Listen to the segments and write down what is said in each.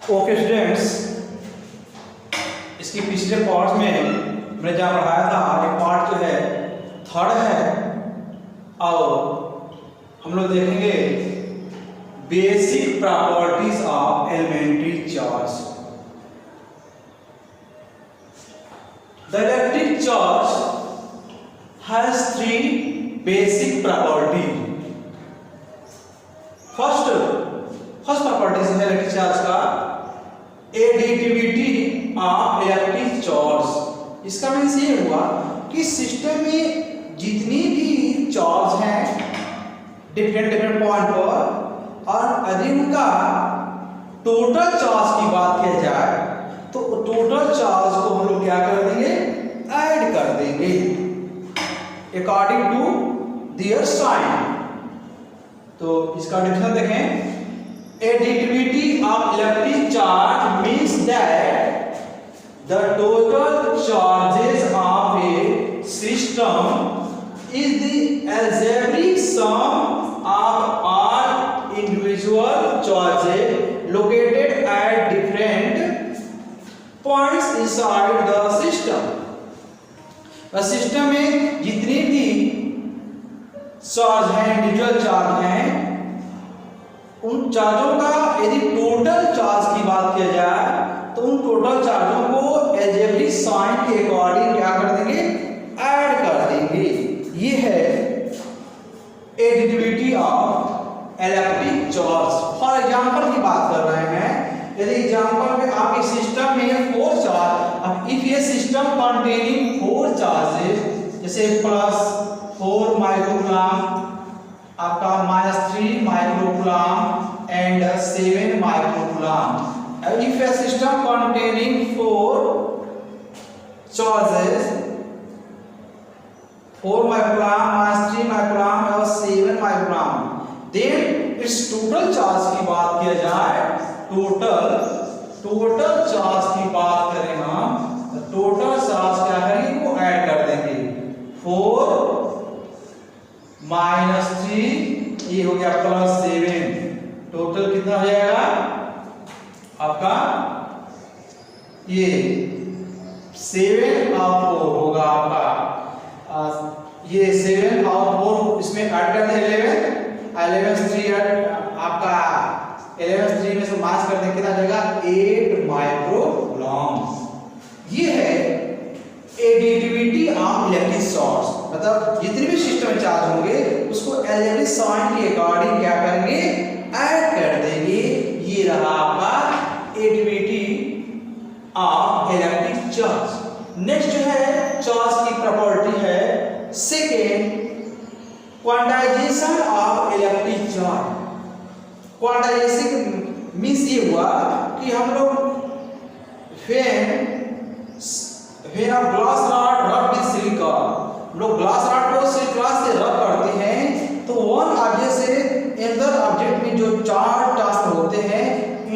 Okay students, इसकी पिछले part में मैंने जहाँ पढ़ाया था ये पार्ट जो है थर्ड है और हम लोग देखेंगे basic properties of elementary charge. The electric charge has three basic property. First properties है इलेक्ट्रिक चार्ज का एडिटिविटी ऑफ इलेक्ट्रिक चार्ज। इसका मीन्स ये हुआ कि सिस्टम में जितनी भी चार्ज हैं डिफरेंट पॉइंट पर, और यदि उनका टोटल चार्ज की बात की जाए तो टोटल चार्ज को हम लोग क्या कर देंगे, ऐड कर देंगे अकॉर्डिंग टू देयर साइन। तो इसका डिफिनेशन देखें, additivity of electric charge means that the total charges of a system is the algebraic sum of all individual charges located at different points inside the system। System में जितनी भी charge हैं, individual charge हैं, उन चार्जों का यदि total charge की बात किया जाए तो उन टोटल चार्जों को अलजेब्रिक साइन के अकॉर्डिंग क्या कर देंगे, ऐड कर देंगे। ये है additivity of electric charge. For example की बात कर रहे हैं, यदि एग्जांपल में आपके सिस्टम में 4 चार्ज, इफ ये सिस्टम कंटेनिंग 4 चार्जेस, जैसे +4 माइक्रोकूलम, आपका -3 microcoulomb and 7 microcoulomb. If a system containing 4 charges, 4 microcoulomb, -3 microcoulomb और 7 microcoulomb, then its total charge की बात किया जाए, टोटल चार्ज की बात करें हम, टोटल चार्ज क्या करेंगे, वो ऐड कर देंगे। 4 -3 ये हो गया +7, टोटल कितना हो जाएगा आपका, ये 7 और 4 होगा आपका, ये 7 और 4 इसमें ऐड कर दें 11 3 आपका 11 3 में से माइनस कर दें कितना जाएगा, 8 माइक्रोकूलम। ये है एडिटिविटी ऑफ इलेक्ट्रिक चार्ज। मतलब जितने भी सिस्टम में चार्ज होंगे उसको अलजेब्रिक साइन के अकॉर्डिंग क्या करेंगे, ऐड कर देंगे। ये रहा आपका additivity of electric charge. Next जो है चार्ज की प्रॉपर्टी है second, quantization of electric charge. Quantization means ये हुआ कि हम लोग when a glass rod rubbed with silicon, लोग ग्लास रॉड को सिलिकॉन से रब करते हैं तो वन ऑब्जेक्ट से अदर ऑब्जेक्ट में जो 4 टास्क होते हैं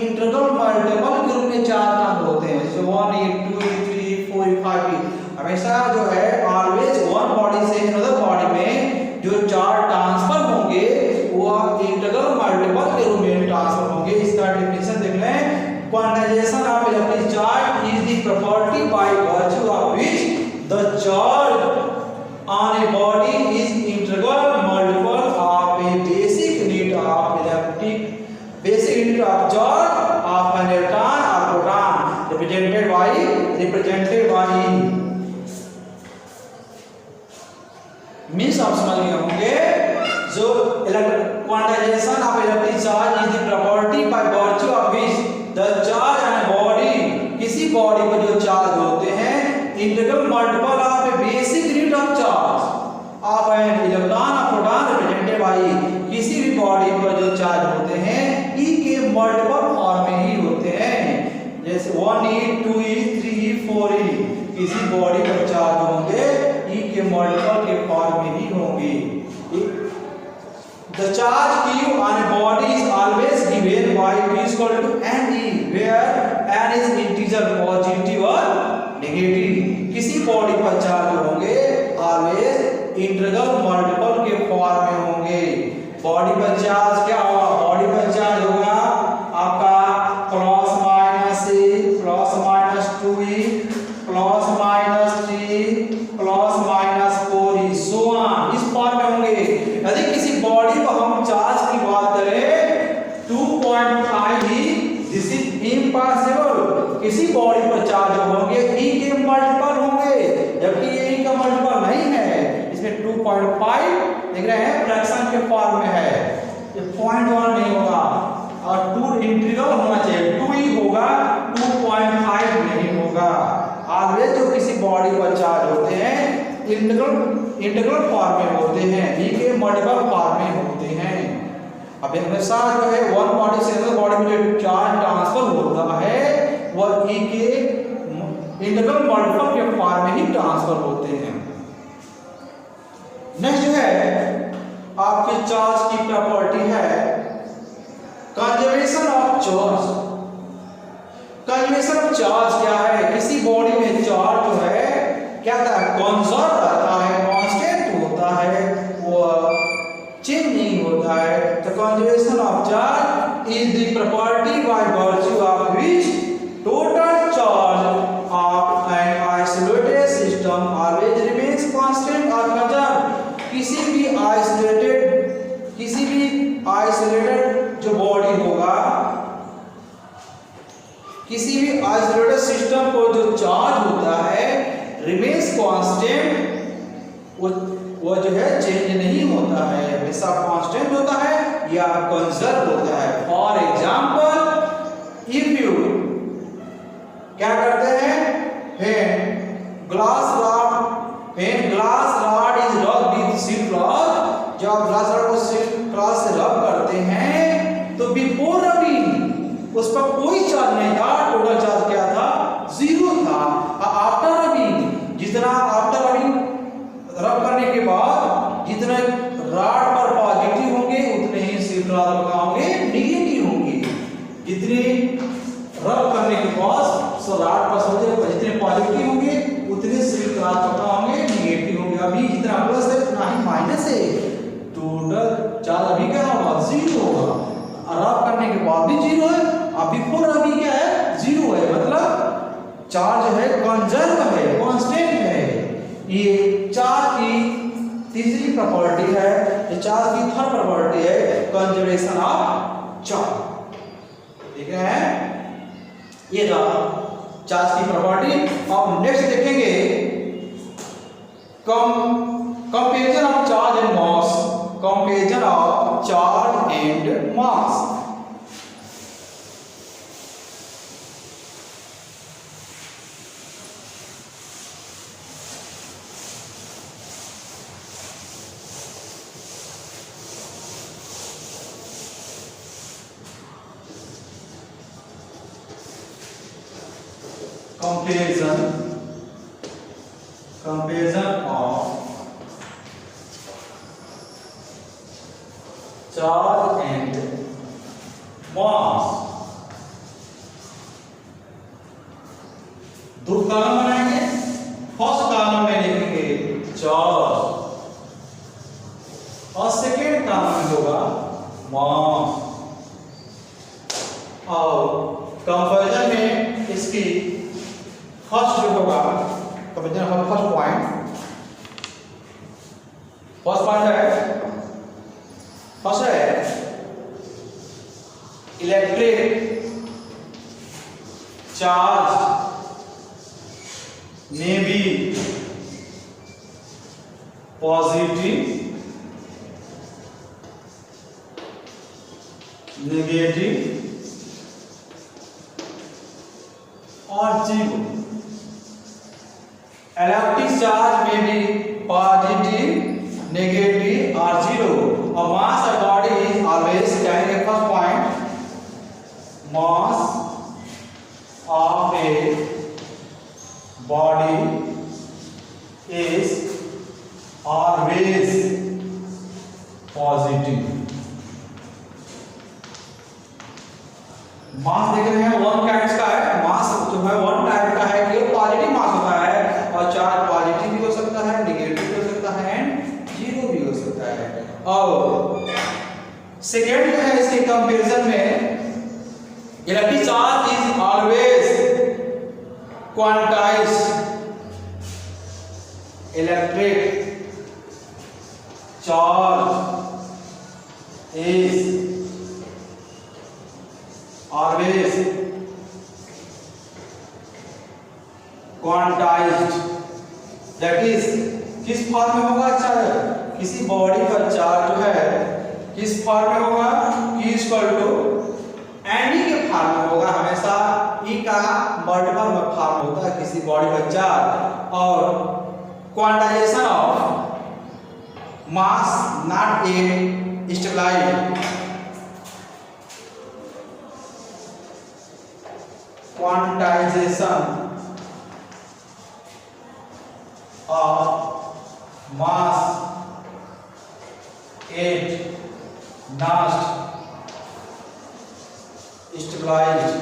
इंटीग्रल मल्टीपल के रूप में 4 टास्क होते हैं, जैसे 1 8 2 3 4 5। हमेशा जो है ऑलवेज वन बॉडी से अदर बॉडी में जो 4 ट्रांसफर होंगे वो इंटीग्रल मल्टीपल के रूप में ट्रांसफर होंगे। इसका डेफिनेशन देख लें, quantization of electric charge is the property by virtue of which the charge on a body is integral multiple of a basic unit of charge of an electron or proton represented by means आप समझ गए होंगे। जो quantization of electric charge is the property by virtue of which the charge on a body, किसी body पर जो charge होते हैं integral multiple of A basic unit of charge of an electron और प्रोटॉन रिप्रेजेंटेड बाय, किसी भी body पर जो चार्ज होते हैं ई के मल्टीपल फॉर्म में ही होते हैं, जैसे 1e 2e 3e 4e किसी बॉडी पर चार्ज होंगे ई के मल्टीपल के फॉर्म में ही होंगे। The charge Q on a body is always given by P is equal to NE, where N is integer positive or negative। किसी बॉडी पर charge होंगे ऑलवेज इंटीग्रल मल्टीपल के फॉर्म में होंगे। बॉडी पर चार्ज क्या होगा, बॉडी पर चार्ज होगा आपका +- 2.5 ही दिस इज इम्पॉसिबल। किसी बॉडी पर चार्ज होंगे ई के मल्टीपल होंगे, जबकि ये ई का मल्टीपल नहीं है। इसमें 2.5 देख रहे हैं फ्रैक्शन के फॉर्म में है, ये 0.1 नहीं होगा और 2 इंटीग्रल होना चाहिए, 2 ही होगा, 2.5 नहीं होगा। ऑलवेज जो किसी बॉडी पर चार्ज होते हैं इंटीग्रल फॉर्म में होते हैं, ई के मल्टीपल फॉर्म में होते हैं। अब हमेशा जो है वन बॉडी से अदर बॉडी में जो चार्ज ट्रांसफर होता है वह ई के इंटीग्रल मल्टीपल के फॉर्म में ही ट्रांसफर होते हैं। नेक्स्ट जो है आपके चार्ज की प्रॉपर्टी है conservation of charge. Conservation of charge क्या है? किसी बॉडी में चार्ज जो है क्या था, कंजर्व रहता है, कांस्टेंट होता है, वो चेंज नहीं होता है। तो conservation of charge is the property by virtue of which total charge of an isolated system always remains constant और कंजर्व। किसी भी आइसोलेटेड जो बॉडी होगा, किसी भी आइसोलेटेड सिस्टम को जो चार्ज होता है रिमेंस कांस्टेंट, वो जो है चेंज नहीं होता है, हमेशा कांस्टेंट होता है या कंजर्व होता है। फॉर एग्जांपल इफ यू क्या करते हैं, ग्लास रॉड इज रब विद सिल्क क्लॉथ, जब आप ग्लास रॉड को सिल्क क्लॉथ से रब करते हैं तो बिफोर रबिंग उस पर कोई चार्ज नहीं था, टोटल चार्ज क्या था, 0 था। आफ्टर रबिंग, जितना आफ्टर रबिंग रब करने के बाद जितने रॉड पर पॉजिटिव होंगे उतने ही सिल्क क्लॉथ पर होंगे नेगेटिव होंगे। जितने रब करने के बाद रॉड पर जितने पॉजिटिव होंगे उतने सिल्क क्लॉथ पर होंगे नेगेटिव होंगे। अभी जितना प्लस है उतना ही माइनस है, टोटल चार्ज अभी क्या होगा, 0 होगा। रब करने के बाद भी 0 है, अब बिफोर अभी क्या है, 0 है, मतलब चार्ज है कंजर्व है, कांस्टेंट है। ये चार्ज की तीसरी प्रॉपर्टी है, ये चार्ज की थर्ड प्रॉपर्टी है कंजर्वेशन ऑफ चार्ज। ठीक है, ये रहा चार्ज की प्रॉपर्टी। अब नेक्स्ट देखेंगे comparison of charge and mass. Comparison of charge and mass. Comparison of charge and mass। दो कॉलम बनाएंगे, फर्स्ट कॉलम में लिखेंगे चार्ज और सेकेंड कॉलम में होगा मास। और कंपैरिजन में इसकी फर्स्ट जो होगा कंपैरिजन का फर्स्ट पॉइंट है इलेक्ट्रिक चार्ज में भी पॉजिटिव नेगेटिव और 0। इलेक्ट्रिक चार्ज में भी पॉजिटिव नेगेटिव और 0। और mass of body is always, कहेंगे first point, mass of a body is always positive. Mass देख रहे हैं वन टाइप्स का है, मास जो है वन टाइप का है, केवल पॉजिटिव मास होता है और चार्ज पॉजिटिव भी हो सकता है, नेगेटिव भी हो सकता है एंड 0 भी हो सकता है। और सेकेंड जो है इसके कंपैरिजन में electric charge is always quantized. Electric charge is always quantized, that is किस फॉर्म में होगा चार्ज, किसी बॉडी का चार्ज जो है किस फॉर्म में होगा, E इक्वल टू एन के फॉर्म में होगा। हमेशा E का मल्टीपल में फॉर्म होता है किसी बॉडी का चार्ज। और quantisation of mass not a stabilised, क्वांटाइजेशन of mass at not stabilized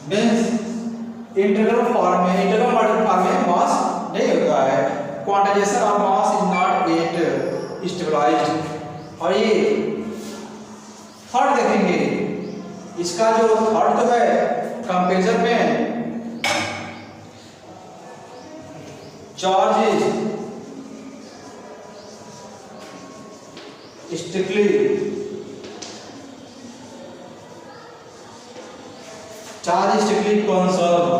means integral form में, इंटीग्रल मॉडल फॉर्म में मास नहीं होता है। Quantisation of mass is not at stabilised. और ये थर्ड देखेंगे, इसका जो थर्ड जो है कंपैरिजन में charge is strictly conserved।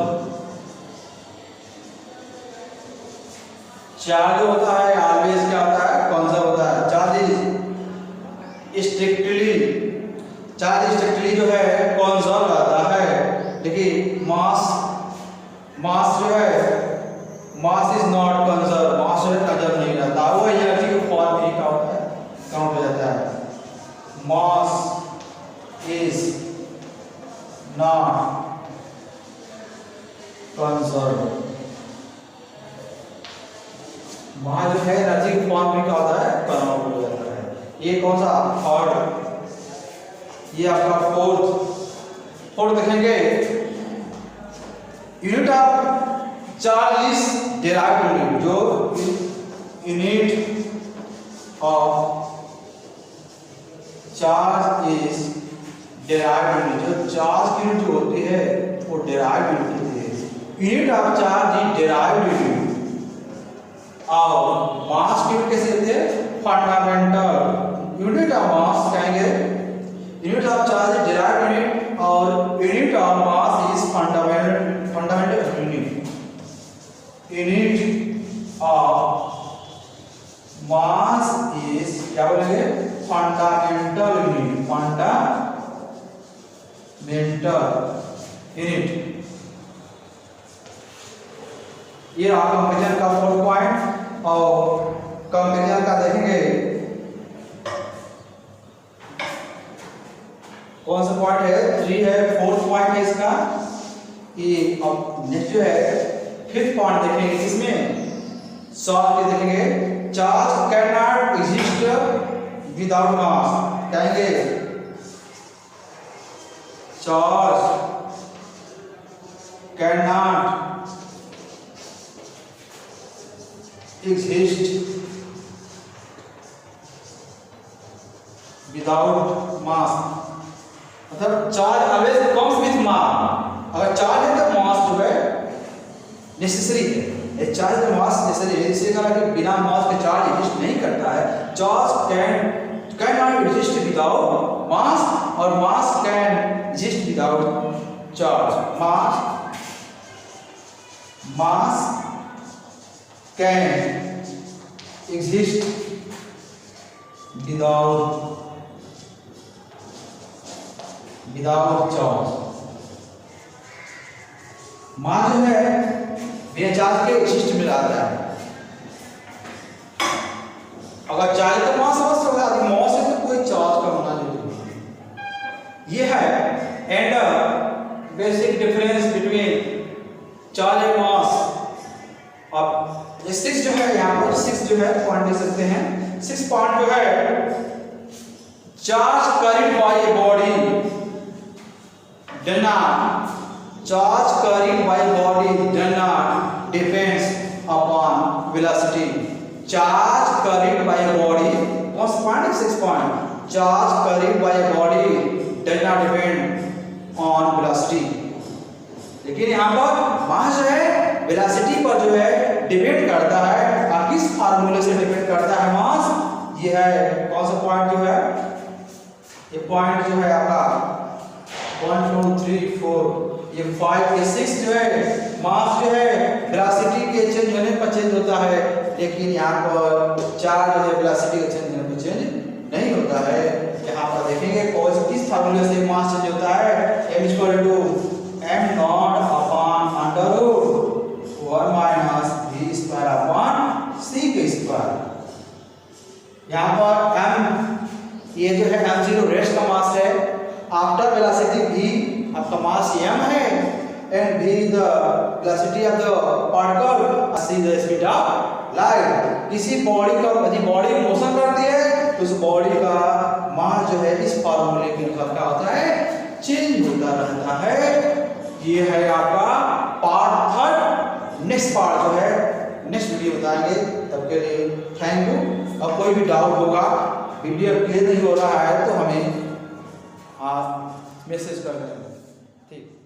Charge होता है ऑलवेज क्या होता है, कंजर्व होता है। चार्ज स्ट्रिक्टली जो है कंजर्व रहता है, लेकिन मास जो है मास इज नॉट कंजर्व, मास जो है कंजर्व नहीं रहता, वो एनर्जी के फॉर्म में क्या होता है, काउंट हो जाता है। मास इज नॉट कंजर्व, मास जो है एनर्जी के फॉर्म में क्या होता है, कन्वर्ट हो जाता है। ये कौन सा थर्ड, ये आपका फोर्थ देखेंगे। Unit of charge is derived unit, जो unit of charge is derived unit, जो चार्ज की यूनिट जो होती है वो derived unit होती है। Unit of charge is derived unit और मास की यूनिट कैसे होती है, फंडामेंटल यूनिट ऑफ मास कहेंगे। Unit of charge is derived unit और unit of mass is fundamental unit. Unit of mass is क्या बोलेंगे, फंडामेंटल यूनिट, फंडामेंटल यूनिट। ये रहा कंपैरिजन का फोर्थ पॉइंट। और कंपैरिजन का देखेंगे कौन सा पॉइंट है, 3 है, फोर्थ पॉइंट है इसका। ये अब नेक्स्ट जो है फिफ्थ पॉइंट देखेंगे, इसमें सॉल्व के देखेंगे। Charge can not exist without mass, कहेंगे charge can not exist without mass, मतलब charge always comes with mass. अगर चार्ज है तो मास जो है नेसेसरी है, ये चार्ज का मास नेसेसरी है। इससे कहा कि बिना मास के चार्ज एग्जिस्ट नहीं करता है। Charge can not exist without mass और mass can exist without charge. Mass can exist without charge. Mass जो है बिना चार्ज के एग्जिस्ट में रहता है। अगर चार्ज तो मास अवश्य होगा, मास है तो कोई चार्ज का होना जरूरी। ये है and basic difference between charge and mass. अब ये 6 जो है, यहाँ पर 6 जो है पॉइंट दे सकते हैं। 6 पॉइंट जो है, charge carried by a body does not, charge carried by body does not depends upon velocity. Charge carried by body, कौन सा पॉइंट है, 6 point. Charge carried by body does not depend on velocity. लेकिन यहाँ पर मास जो है velocity पर जो है डिपेंड करता है। और किस फार्मूले से डिपेंड करता है मास, ये है कौन सा पॉइंट जो है ये पॉइंट जो है आपका 1 2 3 4 ये 5 ये 6 जो है मास जो है वेलोसिटी के चेंज होने पर चेंज होता है, लेकिन यहाँ पर 4 जो है वेलोसिटी के चेंज होने पर चेंज नहीं होता है। यहाँ पर देखेंगे कॉस किस फार्मूले से मास चेंज होता है, m = m naught upon under root 1 minus v square upon c के स्क्वायर। यहाँ पर m ये जो है m0 रेस्ट का मास है, आफ्टर वेलोसिटी v आपका मास m है and v the velocity of the particle, c the speed of light। किसी बॉडी का यदि बॉडी मोशन करती है तो उस बॉडी का मास जो है इस फार्मूले के अनुसार क्या होता है, चेंज होता रहता है। ये है आपका पार्ट थर्ड। नेक्स्ट पार्ट जो है नेक्स्ट वीडियो बताएंगे, तब के लिए थैंक यू। अब कोई भी डाउट होगा, वीडियो क्लियर नहीं हो रहा है तो हमें आप मैसेज कर दें। ठीक।